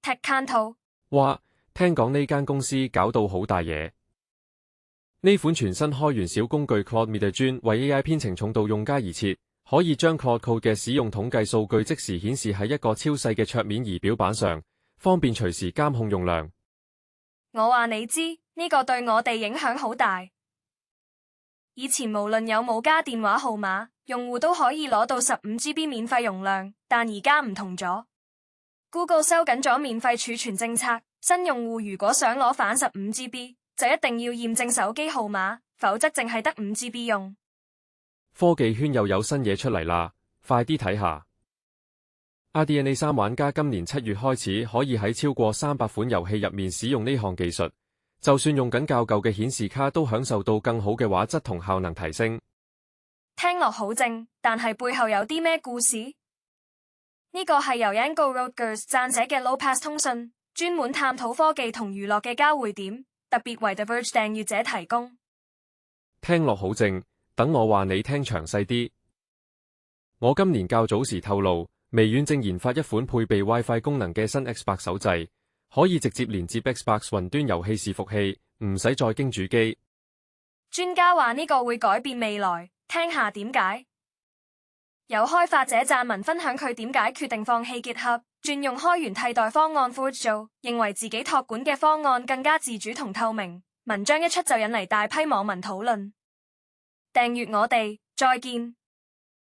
Techcanto 話聽講呢間公司搞到好大嘢。呢款全新開源小工具 Claude Media 專為 AI 編程重度用家而設，可以將 Claude Code 嘅使用統計數據即時顯示喺一個超細嘅桌面儀表板上，方便隨時監控用量。我話你知，呢個對我哋影響好大。以前無論有冇加電話號碼，用戶都可以攞到15GB 免費容量，但而家唔同咗。Google 收緊咗免費儲存政策，新用戶如果想攞返15GB，就一定要驗證手機號碼，否則淨係得5GB 用。科技圈又有新嘢出嚟啦，快啲睇下。RDNA 3玩家今年7月開始可以喺超過300款遊戲入面使用呢項技術，就算用緊較舊嘅顯示卡都享受到更好嘅畫質同效能提升。聽落好正，但係背後有啲咩故事？呢個係由 Yango Rodgers 撰寫嘅 Low-Pass 通訊，專門探討科技同娛樂嘅交匯點，特別為 The Verge 訂閱者提供。聽落好正，等我話你聽詳細啲。我今年較早時透露，微軟正研發一款配備 WiFi 功能嘅新 Xbox 手掣，可以直接連接 Xbox 雲端遊戲伺服器，唔使再經主機。專家話呢個會改變未來，聽下點解。有開發者撰文分享佢點解決定放棄結合，轉用開源替代方案 Forge 做，認為自己託管嘅方案更加自主同透明。文章一出就引嚟大批網民討論。訂閱我哋，再見。